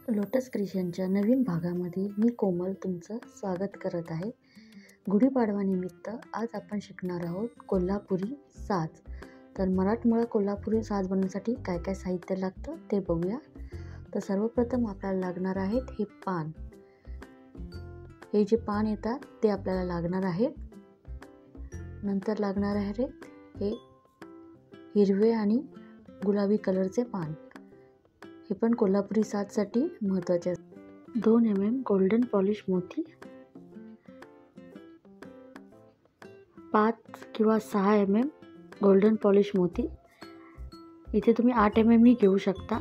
Lotus क्रिएशनच्या नवीन भागामध्ये मी कोमल तुमचं स्वागत करत आहे. गुढीपाडवानिमित्त आज आपण शिकणार आहोत कोल्हापुरी साज. तर मराठमोळा कोल्हापुरी साज बनवण्यासाठी काय काय साहित्य लागतं ते बघूया. तर सर्वप्रथम आपल्याला लागणार आहेत हे पान. हे जे पान येतात ते आपल्याला लागणार आहेत. नंतर लागणार आहे हे हिरवे आणि गुलाबी कलरचे पान. हे पण कोल्हापुरी साजसाठी महत्त्वाचे असते. 2 mm गोल्डन पॉलिश मोती, 5 किंवा 6 mm गोल्डन पॉलिश मोती. इथे तुम्ही 8 mm ही घेऊ शकता,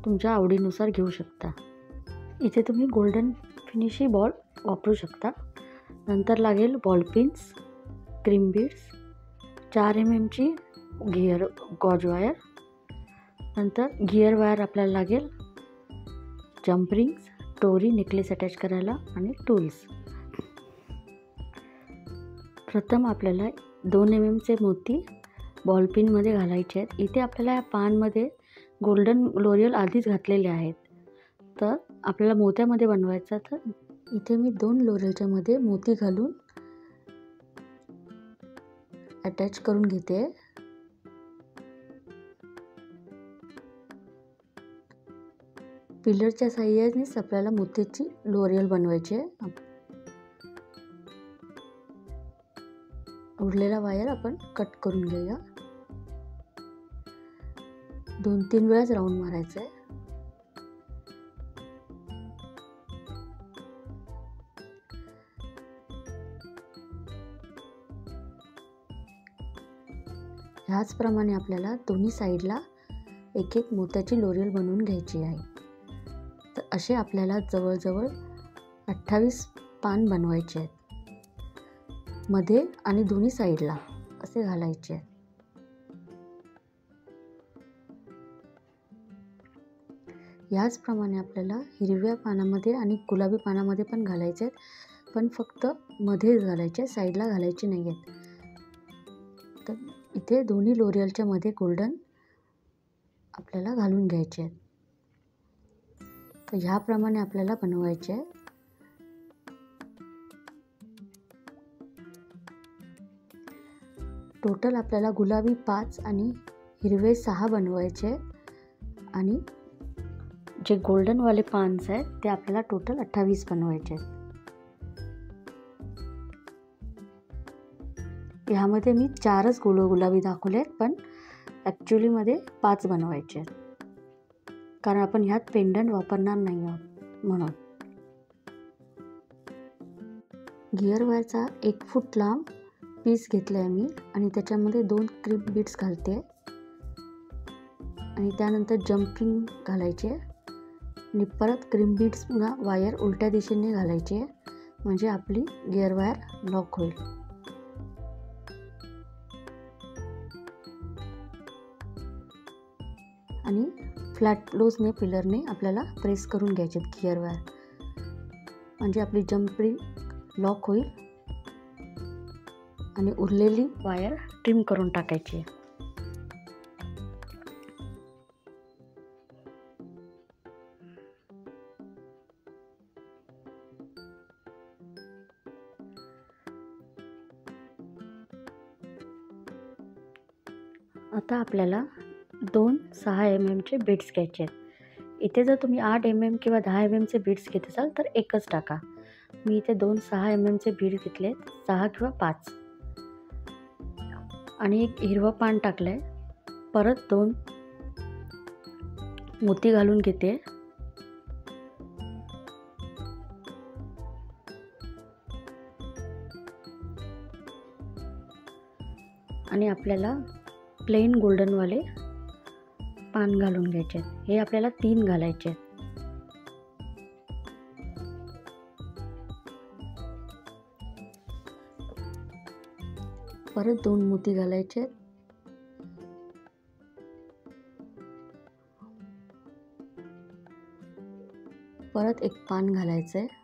तुमच्या आवडीनुसार घेऊ शकता. इथे तुम्ही गोल्डन फिनिशी बॉल वापरू शकता. नंतर लागेल ball pins, cream beads, 4 mm ची गिअर गॉज वायर. नंतर गिअर वायर आपल्याला लागेल, जंप रिंग्स, टोरी नेकलेस अटॅच करायला आणि टूल्स. प्रथम आपल्याला 2 mm चे मोती बॉल पिनमध्ये घालायचे आहेत. इथे आपल्याला या पानमध्ये गोल्डन लोरियल आधीच घातलेले आहेत, तर आपल्याला मोत्यामध्ये बनवायचं. तर इथे मी 2 लोरियलच्या मध्ये मोती घालून अटॅच करून घेते. पिलरच्या साहाय्यानेच आपल्याला मोत्याची लोरियल बनवायची आहे. उरलेला वायर आपण कट करून घेऊया. 2-3 वेळाच राऊंड मारायचं आहे. ह्याचप्रमाणे आपल्याला दोन्ही साईडला एक एक मोत्याची लोरियल बनवून घ्यायची आहे. तर असे आपल्याला जवळजवळ 28 पान बनवायचे आहेत. मध्ये आणि दोन्ही साईडला असे घालायचे आहे. याचप्रमाणे आपल्याला हिरव्या पानामध्ये आणि गुलाबी पानामध्ये पण घालायचे आहेत, पण फक्त मध्ये घालायचे, साईडला घालायचे नाही आहेत. तर इथे दोन्ही लोरियलच्या मध्ये गोल्डन आपल्याला घालून घ्यायचे आहेत. तर ह्याप्रमाणे आपल्याला बनवायचे आहे. टोटल आपल्याला गुलाबी 5 आणि हिरवे 6 बनवायचे आणि जे गोल्डनवाले पान्स आहेत ते आपल्याला टोटल 28 बनवायचे आहेत. ह्यामध्ये मी 4च गुलाबी दाखवले आहेत, पण ॲक्च्युलीमध्ये 5 बनवायचे आहेत, कारण आपण ह्यात पेंडंट वापरणार नाही आहोत म्हणून. गिअर वायरचा 1 फूट लांब पीस घेतला आहे मी आणि त्याच्यामध्ये 2 क्रीम बीड्स घालते आणि त्यानंतर जंपिंग घालायचे आणि परत क्रीम बीड्स पुन्हा वायर उलट्या दिशेने घालायचे, म्हणजे आपली गिअर वायर लॉक होईल. आणि फ्लॅट लोजने पिलरने आपल्याला प्रेस करून घ्यायचे गिअर वायर, म्हणजे आपली जंपिंग लॉक होईल आणि उरलेली वायर ट्रिम करून टाकायची आहे. आता आपल्याला 2 6 mm चे बीड्स घ्यायचे आहेत. इथे जर तुम्ही 8 mm किंवा 10 mm चे बीड्स घेत असाल तर एकच टाका. मी इथे 2 6 mm चे बीड्स घेतले, 6 किंवा 5, आणि एक हिरवं पान टाकलं आहे. परत 2 मोती घालून घेते आणि आपल्याला प्लेन गोल्डनवाले पान घालून घ्यायचे आहेत. हे आपल्याला 3 घालायचे आहेत. परत 2 मोती घालायचे आहेत. परत एक पान घालायचं आहे.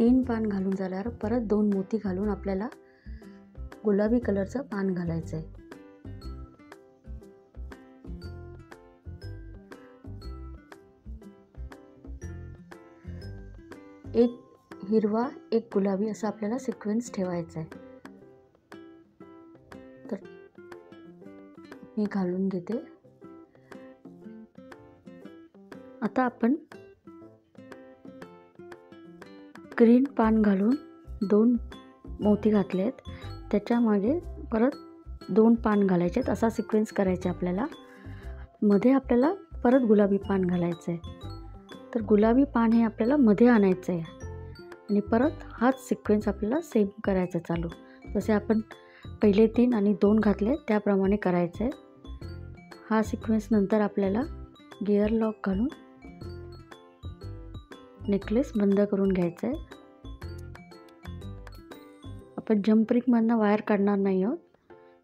3 पान घालून झाल्यावर परत 2 मोती घालून आपल्याला गुलाबी कलरचं पान घालायचं आहे. एक हिरवा एक गुलाबी असा आपल्याला सिक्वेन्स ठेवायचा आहे. तर मी घालून घेते. आता आपण ग्रीन पान घालून 2 मोती घातले आहेत, त्याच्यामागे परत 2 पान घालायचे आहेत. असा सिक्वेन्स करायचा आपल्याला. मध्ये आपल्याला परत गुलाबी पान घालायचं आहे. तर गुलाबी पान हे आपल्याला मध्ये आणायचं आहे आणि परत हाच सिक्वेन्स आपल्याला सेम करायचा चालू. जसे आपण पहिले 3 आणि 2 घातले त्याप्रमाणे करायचं आहे. हा सिक्वेन्स नंतर आपल्याला गिअर लॉक घालून नेकलेस बंद करून घ्यायचं आहे. आपण जंप रिंगमधनं वायर काढणार नाही आहोत,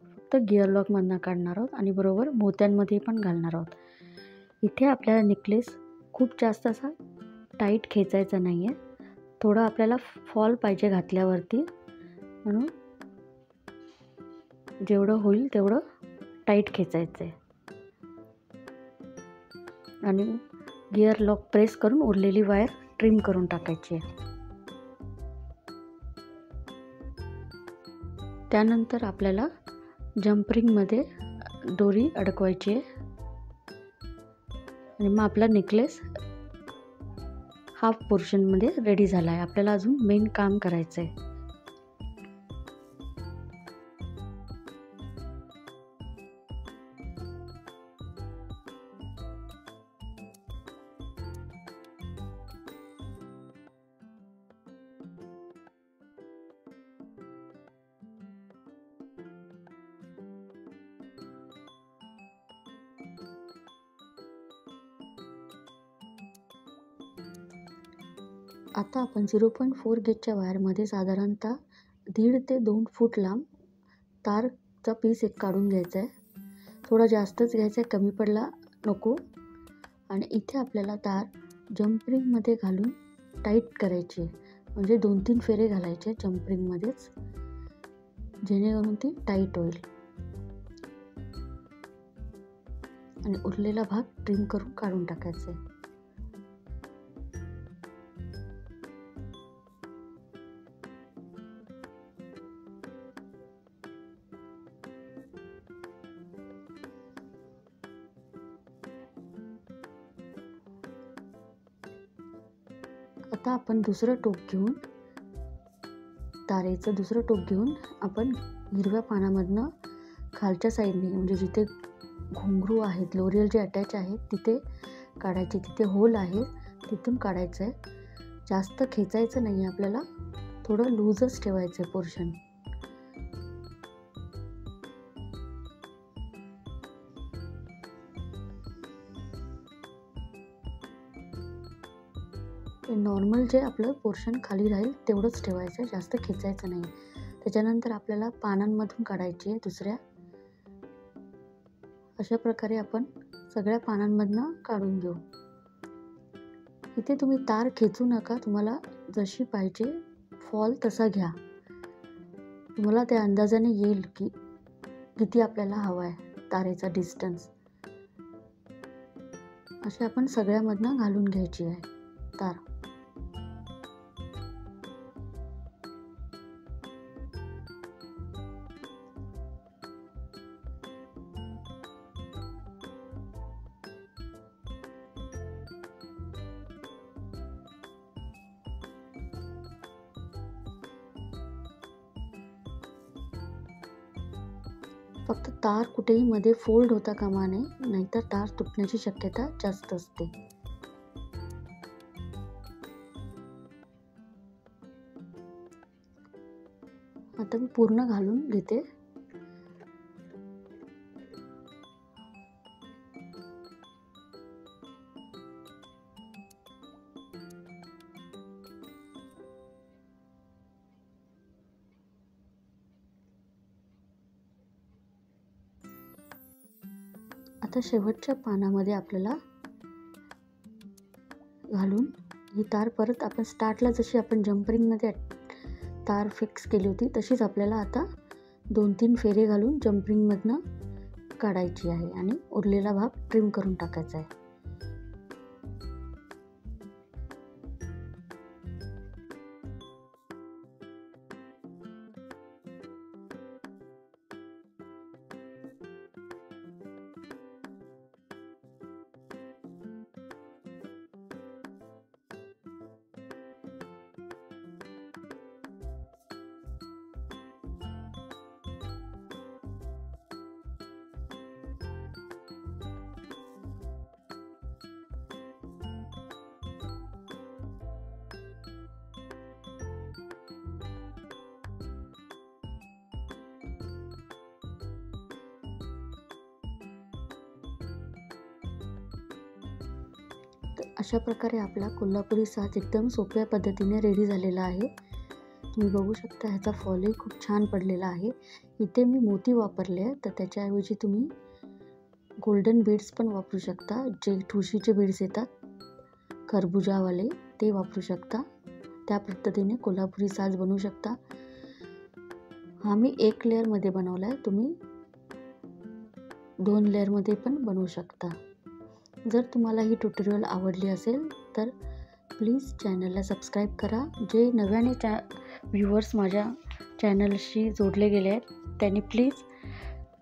फक्त गिअर लॉकमधनं काढणार आहोत आणि बरोबर मोत्यांमध्ये पण घालणार आहोत. इथे आपल्याला नेकलेस खूप जास्त असा टाईट खेचायचा नाही आहे. थोडं आपल्याला फॉल पाहिजे घातल्यावरती, म्हणून जेवढं होईल तेवढं टाईट खेचायचं आहे आणि गिअर लॉक प्रेस करून उरलेली वायर ट्रिम करून टाकायची आहे. त्यानंतर आपल्याला जंप रिंगमध्ये दोरी अडकवायची आहे आणि मग आपला नेकलेस हाफ पोर्शनमध्ये रेडी झाला आहे. आपल्याला अजून मेन काम करायचं आहे. आता आपण 0.4 गेजच्या वायरमध्ये साधारणतः 1.5 ते 2 फूट लांब तारचा पीस एक काढून घ्यायचा आहे. थोडा जास्तच घ्यायचा आहे, कमी पडला नको. आणि इथे आपल्याला तार जंप रिंगमध्ये घालून टाईट करायची आहे. म्हणजे 2-3 फेरे घालायचे जंप रिंगमध्येच, जेणेकरून ती टाईट होईल आणि उरलेला भाग ट्रिम करून काढून टाकायचा आहे. आता आपण दुसरं टोक घेऊन, तारेचं दुसरं टोक घेऊन आपण हिरव्या पानामधनं खालच्या साईडने, म्हणजे जिथे घुंगरू आहेत, लोरियल जे अटॅच आहेत तिथे काढायचे. तिथे होल आहे तिथून काढायचं आहे. जास्त खेचायचं नाही आहे आपल्याला, थोडं लूजच ठेवायचं आहे पोर्शन. नॉर्मल जे आपलं पोर्शन खाली राहील तेवढंच ठेवायचं आहे, जास्त खेचायचं नाही. त्याच्यानंतर आपल्याला पानांमधून काढायची आहे दुसऱ्या. अशा प्रकारे आपण सगळ्या पानांमधनं काढून घेऊ. इथे तुम्ही तार खेचू नका, तुम्हाला जशी पाहिजे फॉल तसा घ्या. तुम्हाला त्या अंदाजाने येईल की किती आपल्याला हवा आहे तारेचा डिस्टन्स. असे आपण सगळ्यामधनं घालून घ्यायची आहे तार. फक्त तार कुठेही मध्ये फोल्ड होता कामा नये, नाहीतर तार तुटण्याची शक्यता जास्त असते. आता मी पूर्ण घालून घेते. आता शेवटच्या पानामध्ये आपल्याला घालून ही तार परत आपण स्टार्टला जशी आपण जम्परिंगमध्ये तार फिक्स केली होती तशीच आपल्याला आता 2-3 फेरे घालून जम्परिंगमधनं काढायची आहे आणि उरलेला भाग ट्रिम करून टाकायचा आहे. अशा प्रकारे आपला कोल्हापुरी साज एकदम सोप्या पद्धतीने रेडी झालेला आहे. तुम्ही बघू शकता ह्याचा फॉलही खूप छान पडलेला आहे. इथे मी मोती वापरले आहे, तर त्याच्याऐवजी तुम्ही गोल्डन बीड्स पण वापरू शकता. जे ठुशीचे बीड्स येतात खरबुजावाले ते वापरू शकता. त्या पद्धतीने कोल्हापुरी साज बनवू शकता. हा मी 1 लेअरमध्ये बनवला आहे, तुम्ही 2 लेअरमध्ये पण बनवू शकता. जर तुम्हाला ही ट्युटोरियल आवडली असेल तर प्लीज चॅनलला सबस्क्राईब करा. जे नव्याने व्ह्यूअर्स माझ्या चॅनलशी जोडले गेले आहेत त्यांनी प्लीज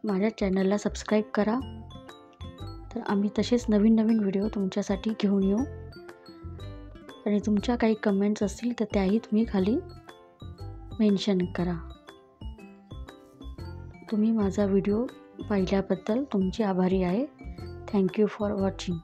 माझ्या चॅनलला सबस्क्राईब करा. तर आम्ही तसेच नवीन नवीन व्हिडिओ तुमच्यासाठी घेऊन येऊ. आणि तुमच्या काही कमेंट्स असतील तर त्याही तुम्ही खाली मेन्शन करा. तुम्ही माझा व्हिडिओ पाहिल्याबद्दल तुमची आभारी आहे. Thank you for watching.